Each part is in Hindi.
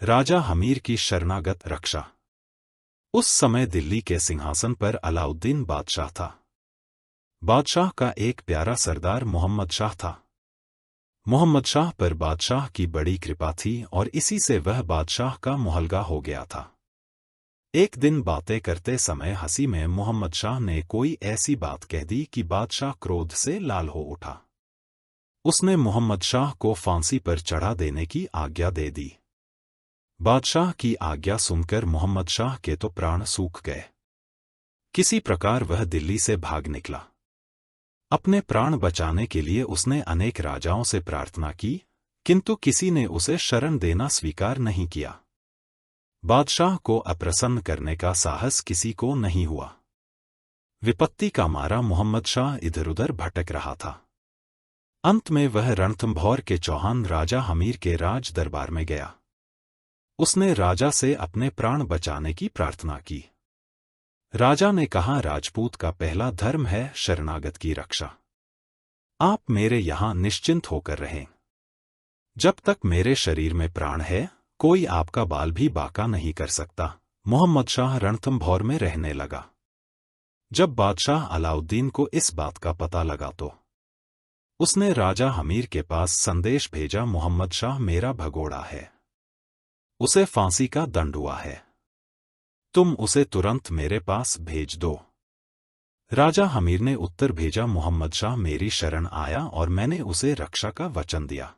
राजा हमीर की शरणागत रक्षा। उस समय दिल्ली के सिंहासन पर अलाउद्दीन बादशाह था। बादशाह का एक प्यारा सरदार मोहम्मद शाह था। मोहम्मद शाह पर बादशाह की बड़ी कृपा थी और इसी से वह बादशाह का मुहल्गा हो गया था। एक दिन बातें करते समय हंसी में मोहम्मद शाह ने कोई ऐसी बात कह दी कि बादशाह क्रोध से लाल हो उठा। उसने मोहम्मद शाह को फांसी पर चढ़ा देने की आज्ञा दे दी। बादशाह की आज्ञा सुनकर मोहम्मद शाह के तो प्राण सूख गए। किसी प्रकार वह दिल्ली से भाग निकला। अपने प्राण बचाने के लिए उसने अनेक राजाओं से प्रार्थना की, किंतु किसी ने उसे शरण देना स्वीकार नहीं किया। बादशाह को अप्रसन्न करने का साहस किसी को नहीं हुआ। विपत्ति का मारा मोहम्मद शाह इधर उधर भटक रहा था। अंत में वह रणथंभौर के चौहान राजा हमीर के राज दरबार में गया। उसने राजा से अपने प्राण बचाने की प्रार्थना की। राजा ने कहा, राजपूत का पहला धर्म है शरणागत की रक्षा। आप मेरे यहां निश्चिंत होकर रहें। जब तक मेरे शरीर में प्राण है, कोई आपका बाल भी बाका नहीं कर सकता। मोहम्मद शाह रणथंभौर में रहने लगा। जब बादशाह अलाउद्दीन को इस बात का पता लगा तो उसने राजा हमीर के पास संदेश भेजा, मोहम्मद शाह मेरा भगोड़ा है, उसे फांसी का दंड हुआ है, तुम उसे तुरंत मेरे पास भेज दो। राजा हमीर ने उत्तर भेजा, मोहम्मद शाह मेरी शरण आया और मैंने उसे रक्षा का वचन दिया।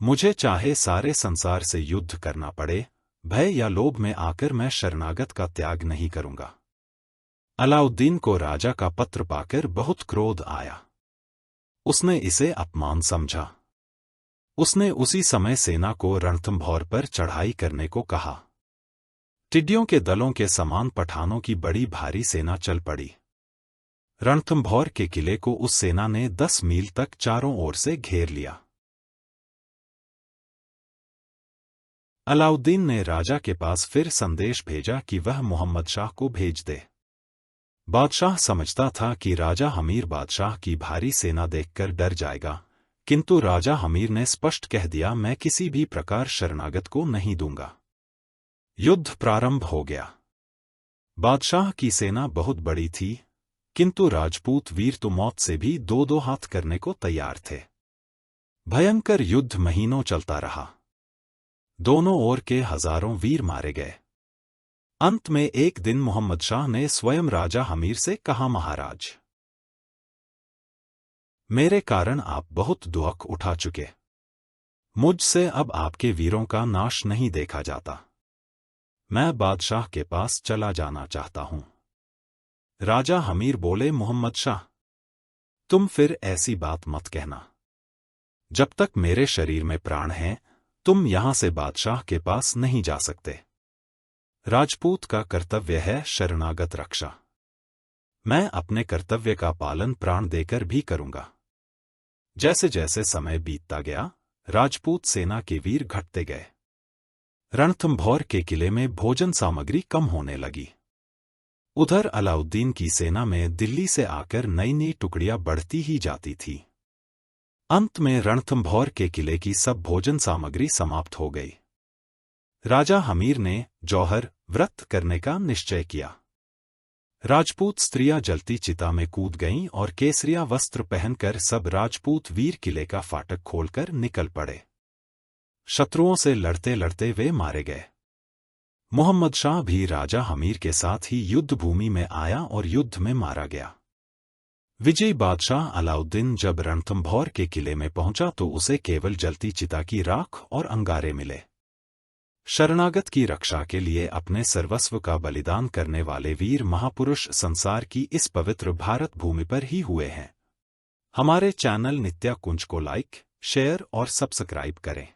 मुझे चाहे सारे संसार से युद्ध करना पड़े, भय या लोभ में आकर मैं शरणागत का त्याग नहीं करूंगा। अलाउद्दीन को राजा का पत्र पाकर बहुत क्रोध आया। उसने इसे अपमान समझा। उसने उसी समय सेना को रणथंभौर पर चढ़ाई करने को कहा। टिड्डियों के दलों के समान पठानों की बड़ी भारी सेना चल पड़ी। रणथंभौर के किले को उस सेना ने 10 मील तक चारों ओर से घेर लिया। अलाउद्दीन ने राजा के पास फिर संदेश भेजा कि वह मोहम्मद शाह को भेज दे। बादशाह समझता था कि राजा हमीर बादशाह की भारी सेना देखकर डर जाएगा, किंतु राजा हमीर ने स्पष्ट कह दिया, मैं किसी भी प्रकार शरणागत को नहीं दूंगा। युद्ध प्रारंभ हो गया। बादशाह की सेना बहुत बड़ी थी, किंतु राजपूत वीर तो मौत से भी 2-2 हाथ करने को तैयार थे। भयंकर युद्ध महीनों चलता रहा। दोनों ओर के हजारों वीर मारे गए। अंत में एक दिन मोहम्मद शाह ने स्वयं राजा हमीर से कहा, महाराज, मेरे कारण आप बहुत दुख उठा चुके। मुझसे अब आपके वीरों का नाश नहीं देखा जाता। मैं बादशाह के पास चला जाना चाहता हूं। राजा हमीर बोले, मोहम्मद शाह, तुम फिर ऐसी बात मत कहना। जब तक मेरे शरीर में प्राण हैं, तुम यहां से बादशाह के पास नहीं जा सकते। राजपूत का कर्तव्य है शरणागत रक्षा। मैं अपने कर्तव्य का पालन प्राण देकर भी करूंगा। जैसे जैसे समय बीतता गया, राजपूत सेना के वीर घटते गए। रणथंभौर के किले में भोजन सामग्री कम होने लगी। उधर अलाउद्दीन की सेना में दिल्ली से आकर नई नई टुकड़ियां बढ़ती ही जाती थी। अंत में रणथंभौर के किले की सब भोजन सामग्री समाप्त हो गई। राजा हमीर ने जौहर व्रत करने का निश्चय किया। राजपूत स्त्रियां जलती चिता में कूद गईं और केसरिया वस्त्र पहनकर सब राजपूत वीर किले का फाटक खोलकर निकल पड़े। शत्रुओं से लड़ते लड़ते वे मारे गए। मोहम्मद शाह भी राजा हमीर के साथ ही युद्ध भूमि में आया और युद्ध में मारा गया। विजयी बादशाह अलाउद्दीन जब रणथंभौर के किले में पहुंचा तो उसे केवल जलती चिता की राख और अंगारे मिले। शरणागत की रक्षा के लिए अपने सर्वस्व का बलिदान करने वाले वीर महापुरुष संसार की इस पवित्र भारत भूमि पर ही हुए हैं। हमारे चैनल नित्या कुंज को लाइक, शेयर और सब्सक्राइब करें।